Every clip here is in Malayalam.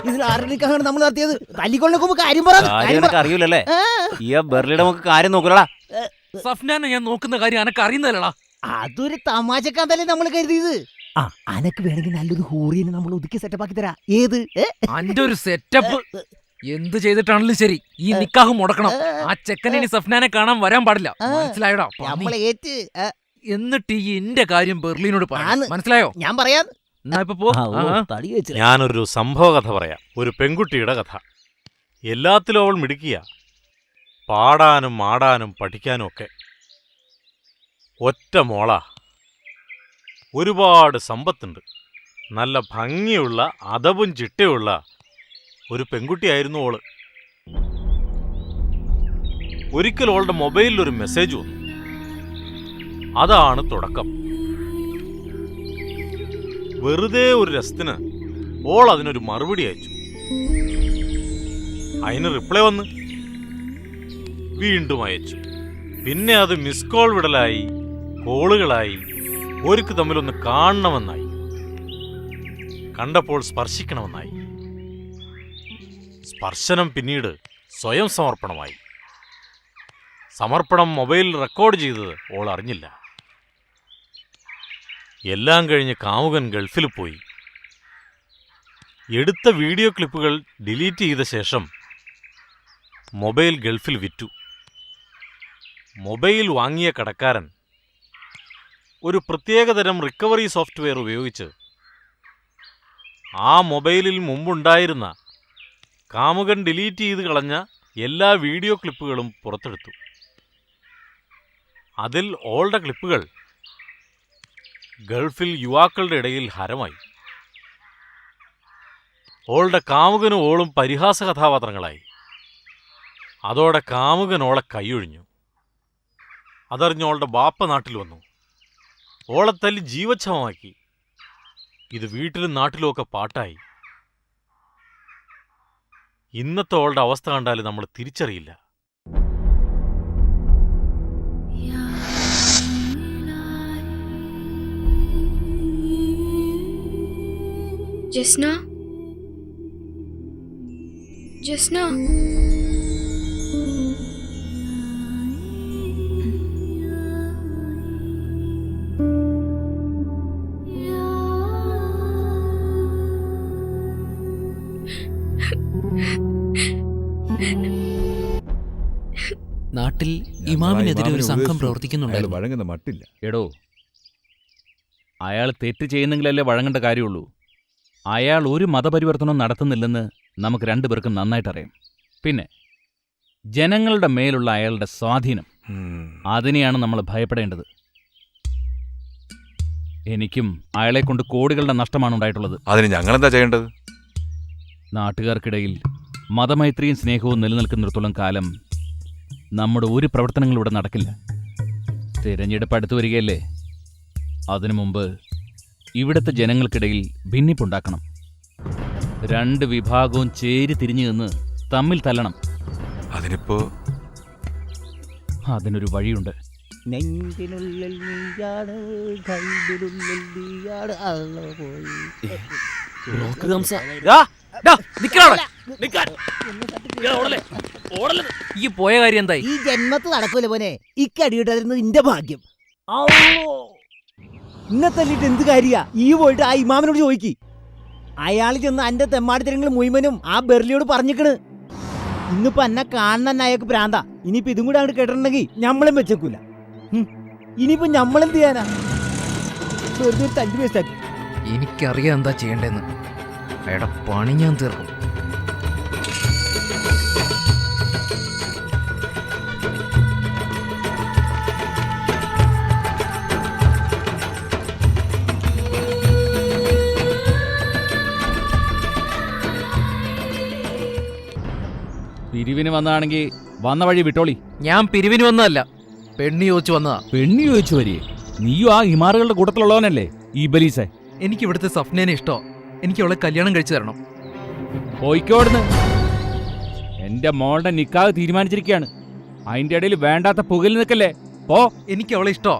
ഇതിൽ ആരുടെ നമ്മൾ നടത്തിയത് തല്ലിക്കൊണ്ടൊക്കെ കാര്യം പറയാൻ അറിയില്ലല്ലേ? ഈ ബെർലിയുടെ നമുക്ക് കാര്യം നോക്കലടാ. സഫ്നാനെ ഞാൻ നോക്കുന്ന കാര്യം അനക്ക് അറിയുന്നല്ലടാ. അതൊരു തമാശക്കാന്തല്ലേ നമ്മൾ കരുതിയത്. അനക്ക് വേണമെങ്കിൽ നല്ലൊരു ഹൂറിനെ നമ്മൾ ഒതുക്കി സെറ്റപ്പ് ആക്കി തരാ. ഏത് അന്റെ ഒരു സെറ്റപ്പ് എന്ത് ചെയ്തിട്ടാണെങ്കിലും ശരി, ഈ നിക്കാഹ് മുടക്കണം. ആ ചെക്കനെ ഇനി സഫ്നാനെ കാണാൻ വരാൻ പാടില്ല, മനസ്സിലായോടാ? എന്നിട്ട് ഈ എന്റെ കാര്യം ബെർലിനോട് പറയാം, മനസ്സിലായോ? ഞാൻ പറയാം. ഞാനൊരു സംഭവ കഥ പറയാം. ഒരു പെൺകുട്ടിയുടെ കഥ. എല്ലാത്തിലും അവൾ മിടുക്കിയ, പാടാനും ആടാനും പഠിക്കാനും ഒക്കെ. ഒറ്റ മോളാ, ഒരുപാട് സമ്പത്തുണ്ട്, നല്ല ഭംഗിയുള്ള അതവും ചിട്ടയുള്ള ഒരു പെൺകുട്ടിയായിരുന്നു ഓള്. ഒരിക്കൽ ഓളുടെ മൊബൈലിൽ ഒരു മെസ്സേജ് വന്നു. അതാണ് തുടക്കം. വെറുതെ ഒരു രസത്തിന് ഓൾ അതിനൊരു മറുപടി അയച്ചു. അതിന് റിപ്ലൈ വന്ന് വീണ്ടും അയച്ചു. പിന്നെ അത് മിസ് കോൾ വിടലായി, കോളുകളായി, ഓർക്ക് തമ്മിലൊന്ന് കാണണമെന്നായി, കണ്ടപ്പോൾ സ്പർശിക്കണമെന്നായി. സ്പർശനം പിന്നീട് സ്വയം സമർപ്പണമായി. സമർപ്പണം മൊബൈലിൽ റെക്കോർഡ് ചെയ്തത് ഓൾ അറിഞ്ഞില്ല. എല്ലാം കഴിഞ്ഞ് കാമുകൻ ഗൾഫിൽ പോയി. എടുത്ത വീഡിയോ ക്ലിപ്പുകൾ ഡിലീറ്റ് ചെയ്ത ശേഷം മൊബൈൽ ഗൾഫിൽ വിറ്റു. മൊബൈൽ വാങ്ങിയ കടക്കാരൻ ഒരു പ്രത്യേകതരം റിക്കവറി സോഫ്റ്റ്വെയർ ഉപയോഗിച്ച് ആ മൊബൈലിൽ മുമ്പുണ്ടായിരുന്ന കാമുകൻ ഡിലീറ്റ് ചെയ്ത് കളഞ്ഞ എല്ലാ വീഡിയോ ക്ലിപ്പുകളും പുറത്തെടുത്തു. അതിൽ ഓളുടെ ക്ലിപ്പുകൾ ഗൾഫിൽ യുവാക്കളുടെ ഇടയിൽ ഹരമായി. ഓളുടെ കാമുകനും ഓളും പരിഹാസ കഥാപാത്രങ്ങളായി. അതോടെ കാമുകൻ ഓളെ കൈയൊഴിഞ്ഞു. അതറിഞ്ഞ് ഓളുടെ ബാപ്പ നാട്ടിൽ വന്നു. ഓളെ തല്ലി ജീവച്ഛവമാക്കി. ഇത് വീട്ടിലും നാട്ടിലുമൊക്കെ പാട്ടായി. ഇന്നത്തെ ഓളുടെ അവസ്ഥ കണ്ടാൽ നമ്മൾ തിരിച്ചറിയില്ല. ജസ്ന, ജസ്ന, നാട്ടിൽ ഇമാമിനെതിരെ ഒരു സംഘം പ്രവർത്തിക്കുന്നുണ്ടായിരുന്നു. വഴങ്ങുന്ന മട്ടില്ല. എടോ, അയാൾ തെറ്റ് ചെയ്യുന്നെങ്കിലല്ലേ വഴങ്ങേണ്ട കാര്യമുള്ളൂ. അയാൾ ഒരു മതപരിവർത്തനം നടത്തുന്നില്ലെന്ന് നമുക്ക് രണ്ടുപേർക്കും നന്നായിട്ടറിയാം. പിന്നെ ജനങ്ങളുടെ മേലുള്ള അയാളുടെ സ്വാധീനം, അതിനെയാണ് നമ്മൾ ഭയപ്പെടേണ്ടത്. എനിക്കും അയാളെ കൊണ്ട് കോടികളുടെ നഷ്ടമാണ് ഉണ്ടായിട്ടുള്ളത്. അതിന് ഞങ്ങളെന്താ ചെയ്യേണ്ടത്? നാട്ടുകാർക്കിടയിൽ മതമൈത്രിയും സ്നേഹവും നിലനിൽക്കുന്നിടത്തോളം കാലം നമ്മുടെ ഒരു പ്രവർത്തനങ്ങളും ഇവിടെ നടക്കില്ല. തിരഞ്ഞെടുപ്പ് അടുത്തു വരികയല്ലേ? അതിനു മുമ്പ് ഇവിടുത്തെ ജനങ്ങൾക്കിടയിൽ ഭിന്നിപ്പുണ്ടാക്കണം. രണ്ട് വിഭാഗവും ചേരി തിരിഞ്ഞു നിന്ന് തമ്മിൽ തല്ലണം. അതിനൊരു വഴിയുണ്ട്. നെഞ്ചിനുള്ളിൽ നീയാണ്, കൽബിനുള്ളിൽ നീയാണ്. ഈ പോയ കാര്യം എന്തായി? ഈ ജന്മത്ത് നടക്കൂല പോനെ. ഇക്കടിയിട്ടായിരുന്നു നിന്റെ ഭാഗ്യം. ഇന്നത്തല്ലിട്ട് എന്ത് കാര്യ? ഈ പോയിട്ട് ആ ഇമാമിനോട് ചോദിക്ക്. അയാൾ ചെന്ന് അന്റെ തെമ്മാടിത്തരങ്ങൾ മുഴുവനും ആ ബെർലിയോട് പറഞ്ഞിക്കണ്. ഇന്നിപ്പോ എന്നെ കാണുന്ന അയാൾക്ക് പ്രാന്ത. ഇനിയിപ്പോ ഇതും കൂടെ അങ്ങോട്ട് കേട്ടിട്ടുണ്ടെങ്കിൽ ഞമ്മളും വെച്ചേക്കൂല. ഇനിയിപ്പോ ഞമ്മളെന്ത് ചെയ്യാനാ? വെറുതെ തല്ലി വേസ്റ്റാക്കി. എനിക്കറിയാം എന്താ ചെയ്യണ്ടെന്ന്. അയാളുടെ പണി ഞാൻ തീർക്കും. പിരിവിന് വന്നതാണെങ്കിൽ വന്ന വഴി വിട്ടോളി. ഞാൻ പിരിവിന് വന്നതല്ല, പെണ്ണി ചോദിച്ചു വന്നതാ. പെണ്ണി ചോദിച്ചു വരികയെ? നീയും ആ ഹിമാറുകളുടെ കൂട്ടത്തിലുള്ളവനല്ലേ ഈ ബലീസെ? എനിക്ക് ഇവിടുത്തെ സഫ്നേനെ ഇഷ്ടോ. എനിക്ക് അവളെ കല്യാണം കഴിച്ചു തരണം. പോയിക്കോടുന്ന്. എന്റെ മോളുടെ നിക്കാഹ് തീരുമാനിച്ചിരിക്കുകയാണ്. അതിന്റെ ഇടയിൽ വേണ്ടാത്ത പുകയിൽ നിൽക്കല്ലേ. പോ. എനിക്ക് അവളെ ഇഷ്ടോ.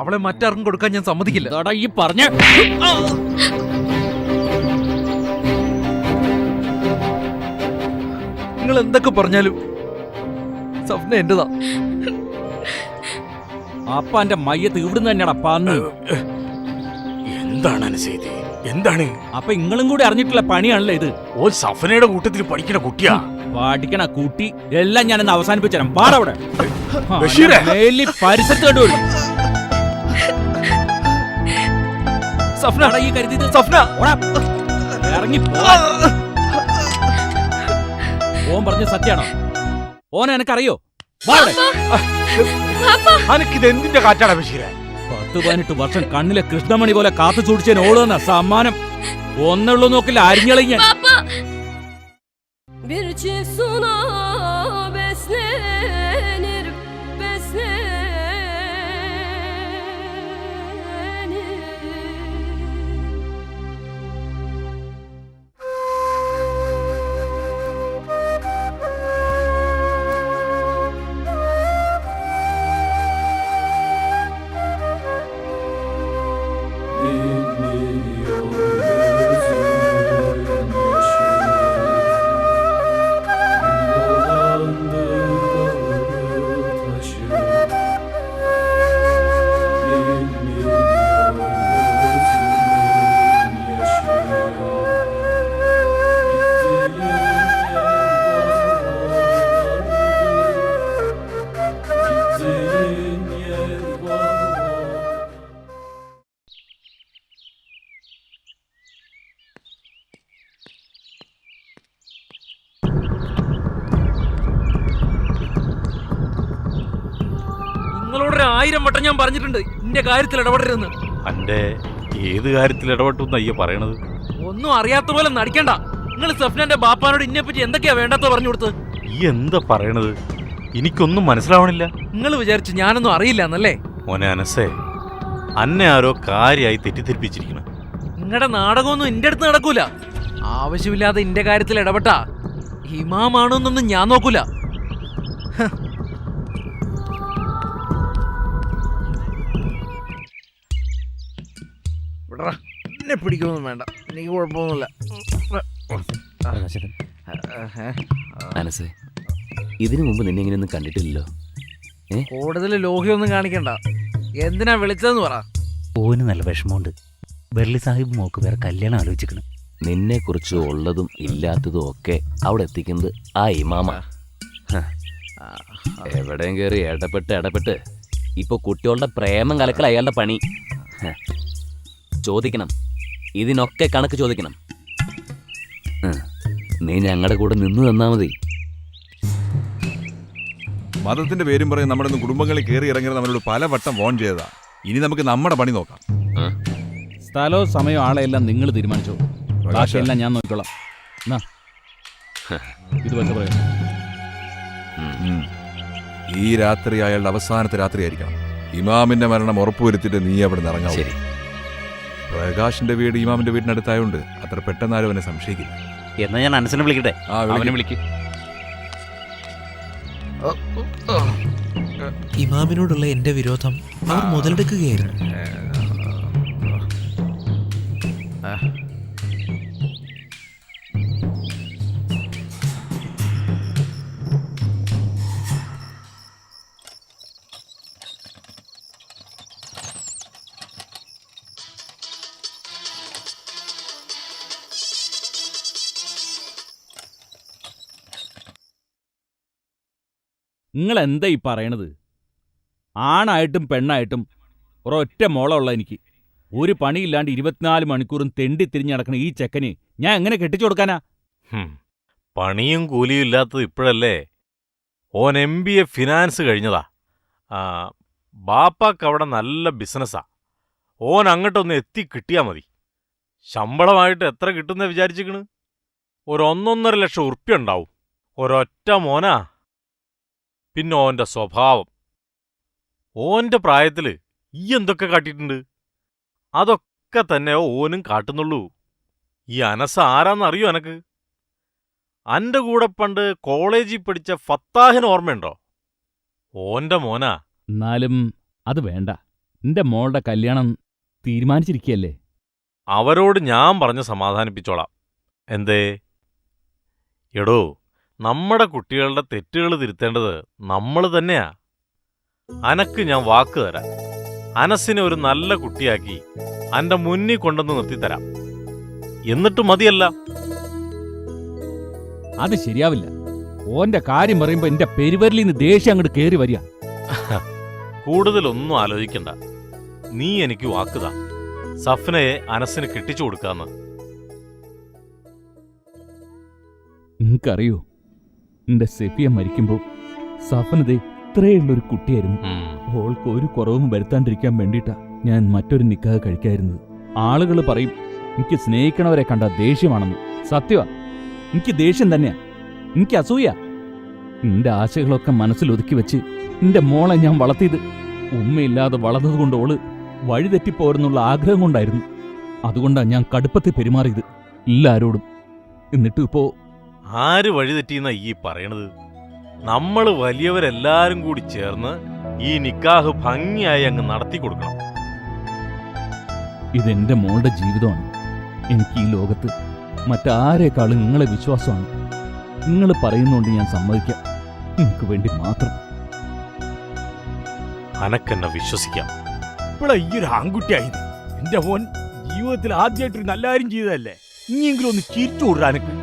അവളെ മറ്റാർക്കും കൊടുക്കാൻ ഞാൻ സമ്മതിക്കില്ല. ഈ പറഞ്ഞ നിങ്ങൾ എന്തൊക്കെ പറഞ്ഞാലും സഫ്ന എന്റെതാ. അപ്പ എന്റെ മയ്യത്ത് ഇവിടുന്ന് തന്നെയാടാ പന്ന്. എന്താണ് അനുസരിച്ച് എന്താണ്? അപ്പൊ ഇങ്ങളും കൂടി അറിഞ്ഞിട്ടുള്ള പണിയാണല്ലോ ഇത്. ഓ സഫനയുടെ കൂട്ടത്തിൽ പഠിക്കണ കുട്ടിയാ. പഠിക്കണ കൂട്ടി എല്ലാം ഞാനൊന്ന് അവസാനിപ്പിച്ചു പാടവിടെ ബഷീറേ. പരിസരത്ത് കണ്ടുവരും. സഫ്ന ഈ കരുതി സഫ്ന ഇറങ്ങി ഓൻ പറഞ്ഞ സത്യാണോ? ഓനെ എനക്കറിയോ? അനക്കിത് എന്തിന്റെ കാറ്റാടാ ബഷീറേ? 10-18 വർഷം കണ്ണിലെ കൃഷ്ണമണി പോലെ കാത്തു സൂക്ഷിച്ചതിന് ഓടുന്ന സമ്മാനം ഒന്നുള്ളൂ നോക്കില്ല അരിഞ്ഞളി ഞാൻ. Bir çift suna beslenir, beslenir. നിങ്ങളോട് 1000 വട്ടം ഞാൻ പറഞ്ഞിട്ടുണ്ട് ഇന്റെ കാര്യത്തിൽ ഇടപെടരുതെന്ന്. അന്റെ ഏത് കാര്യത്തിൽ ഇടപെട്ടു അയ്യ പറയണത്? ഒന്നും അറിയാത്ത പോലെ നടിക്കണ്ട. നിങ്ങൾ സഫ്നാന്റെ ബാപ്പാനോട് ഇന്നെ പറ്റി എന്തൊക്കെയാ വേണ്ടാത്ത പറഞ്ഞു കൊടുത്ത്? ഈ എന്താ പറയണത്? എനിക്കൊന്നും മനസ്സിലാവണില്ല. നിങ്ങൾ വിചാരിച്ചു ഞാനൊന്നും അറിയില്ല എന്നല്ലേ? മോനെ അനസേ, അന്നെ ആരോ കാര്യമായി തെറ്റിദ്ധരിപ്പിച്ചിരിക്കണം. നിങ്ങളുടെ നാടകമൊന്നും എന്റെ അടുത്ത് നടക്കൂല. ആവശ്യമില്ലാതെ ഇന്റെ കാര്യത്തിൽ ഇടപെട്ടാ ഇമാമാണോന്നൊന്നും ഞാൻ നോക്കൂല. എന്നെ പിടിക്കൊന്നും വേണ്ട, എനിക്ക് കുഴപ്പമൊന്നുമില്ല. മനസ്സേ, ഇതിനു മുമ്പ് നിന്നെ ഇങ്ങനെയൊന്നും കണ്ടിട്ടില്ലല്ലോ. കൂടുതൽ ലോഹ്യൊന്നും കാണിക്കണ്ട. എന്തിനാ വിളിച്ചതെന്ന് പറ. ഓന് നല്ല വിഷമമുണ്ട്. ബെർലി സാഹിബ് മോക്ക് വേറെ കല്യാണം ആലോചിക്കണം. നിന്നെ കുറിച്ച് ഉള്ളതും ഇല്ലാത്തതും ഒക്കെ അവിടെ എത്തിക്കുന്നത് ആ ഇമാമ. എവിടെയും കയറി ഇടപെട്ട് ഇപ്പൊ കുട്ടികളുടെ പ്രേമം കലക്കൽ അയാളുടെ പണി. ചോദിക്കണം, ഇതിനൊക്കെ കണക്ക് ചോദിക്കണം. നീ ഞങ്ങളുടെ കൂടെ നിന്ന് തന്നാ മതി. മതത്തിന്റെ പേരും പറയും നമ്മുടെ ഒന്നും കുടുംബങ്ങളിൽ കയറി ഇറങ്ങരുത്. നമ്മളോട് പല വട്ടം ഫോൺ ചെയ്തതാ. ഇനി നമുക്ക് നമ്മുടെ പണി നോക്കാം. സ്ഥലവും സമയവും ആളെല്ലാം നിങ്ങൾ തീരുമാനിച്ചോ. ബാക്കിയെല്ലാം ഞാൻ നോക്കിക്കോളാം. ഇത് വെച്ച പറയാം. ഈ രാത്രി അയാളുടെ അവസാനത്തെ രാത്രി ആയിരിക്കണം. ഇമാമിന്റെ മരണം ഉറപ്പുവരുത്തിട്ട് നീ അവിടെ നിന്ന് ഇറങ്ങാം. ശരി. പ്രകാശിന്റെ വീട് ഇമാമിന്റെ വീടിനടുത്തായോണ്ട് അത്ര പെട്ടെന്നാരും അവനെ സംശയിക്കില്ല. എന്നാ ഞാൻ അനസനെ വിളിക്കട്ടെ? അവനെ വിളിക്കും. ഇമാമിനോടുള്ള എന്റെ വിരോധം അവർ മുതലെടുക്കുകയായിരുന്നു. നിങ്ങൾ എന്താ ഈ പറയണത്? ആണായിട്ടും പെണ്ണായിട്ടും ഒരൊറ്റ മോളമുള്ള എനിക്ക് ഒരു പണിയില്ലാണ്ട് 24 മണിക്കൂറും തെണ്ടി തിരിഞ്ഞ് നടക്കണ ഈ ചെക്കന് ഞാൻ എങ്ങനെ കെട്ടിച്ചു കൊടുക്കാനാ? പണിയും കൂലിയും ഇല്ലാത്തത് ഇപ്പോഴല്ലേ. ഓൻ MBA ഫിനാൻസ് കഴിഞ്ഞതാ. ബാപ്പാക്ക് അവിടെ നല്ല ബിസിനസ്സാ. ഓൻ അങ്ങോട്ടൊന്ന് എത്തി കിട്ടിയാ മതി. ശമ്പളമായിട്ട് എത്ര കിട്ടുന്ന വിചാരിച്ചിക്കണ്? 1.5 ലക്ഷം ഉറുപ്പ്യ ഉണ്ടാവും. ഒരൊറ്റ മോനാ. പിന്നെ ഓന്റെ സ്വഭാവം. ഓന്റെ പ്രായത്തില് ഈ എന്തൊക്കെ കാട്ടിയിട്ടുണ്ട് അതൊക്കെ തന്നെ ഓനും കാട്ടുന്നുള്ളൂ. ഈ അനസ ആരാന്നറിയോ എനക്ക്? അന്റെ കൂടെ പണ്ട് കോളേജിൽ പഠിച്ച ഫത്താഹിന് ഓർമ്മയുണ്ടോ? ഓന്റെ മോനാ. എന്നാലും അത് വേണ്ട. എന്റെ മോളുടെ കല്യാണം തീരുമാനിച്ചിരിക്കുകയല്ലേ. അവരോട് ഞാൻ പറഞ്ഞ് സമാധാനിപ്പിച്ചോളാം. എന്തേ? എടോ, നമ്മുടെ കുട്ടികളുടെ തെറ്റുകൾ തിരുത്തേണ്ടത് നമ്മൾ തന്നെയാ. അനക്ക് ഞാൻ വാക്ക് തരാം, അനസിനെ ഒരു നല്ല കുട്ടിയാക്കി അന്റെ മുന്നിൽ കൊണ്ടുവന്ന് നിർത്തിത്തരാം. എന്നിട്ട് മതിയല്ല. അത് ശരിയാവില്ല. ഓന്റെ കാര്യം പറയുമ്പോ എന്റെ പെരുവരിൽ നിന്ന് ദേഷ്യം അങ്ങോട്ട് കേറി വരിക. കൂടുതലൊന്നും ആലോചിക്കണ്ട. നീ എനിക്ക് വാക്കുതാ, സഫ്നയെ അനസിന് കെട്ടിച്ചു കൊടുക്കാന്ന്. നിങ്ങൾക്കറിയോ, എന്റെ സെഫിയ മരിക്കുമ്പോ സഫനത് ഇത്രയുള്ളൊരു കുട്ടിയായിരുന്നു. ഓൾക്ക് ഒരു കുറവും വരുത്താണ്ടിരിക്കാൻ വേണ്ടിയിട്ടാ ഞാൻ മറ്റൊരു നിക്കാഹ് കഴിക്കായിരുന്നത്. ആളുകൾ പറയും എനിക്ക് സ്നേഹിക്കണവരെ കണ്ട ദേഷ്യമാണെന്ന്. സത്യമാ, എനിക്ക് ദേഷ്യം തന്നെയാ, എനിക്ക് അസൂയ. നിന്റെ ആശകളൊക്കെ മനസ്സിലൊതുക്കി വെച്ച് നിന്റെ മോളെ ഞാൻ വളർത്തിയത് ഉമ്മയില്ലാതെ വളർന്നതുകൊണ്ട് ഓള് വഴിതെറ്റിപ്പോരെന്നുള്ള ആഗ്രഹം കൊണ്ടായിരുന്നു. അതുകൊണ്ടാ ഞാൻ കടുപ്പത്തിൽ പെരുമാറിയത് എല്ലാരോടും. എന്നിട്ടും ഇപ്പോ ആര് വഴിതെറ്റിയെന്ന ഈ പറയണത്? നമ്മൾ വലിയവരെല്ലാരും കൂടി ചേർന്ന് ഈ നിക്കാഹ് ഭംഗിയായി അങ്ങ് നടത്തി കൊടുക്കണം. ഇതെന്റെ മോളുടെ ജീവിതമാണ്. എനിക്ക് ഈ ലോകത്ത് മറ്റാരേക്കാളും നിങ്ങളെ വിശ്വാസമാണ്. നിങ്ങൾ പറയുന്നോണ്ട് ഞാൻ സമ്മതിക്കാം, നിങ്ങൾക്ക് വേണ്ടി മാത്രം. അനക്കെന്നെ വിശ്വസിക്കാം. ഇപ്പോഴാ ഈ ഒരു ആൺകുട്ടിയായത്. എന്റെ മോൻ ജീവിതത്തിൽ ആദ്യമായിട്ടൊരു നല്ല കാര്യം ചെയ്തതല്ലേ. ഇനിയെങ്കിലും ഒന്ന് ചിരിച്ചു കൊടുക്കാനൊക്കെ.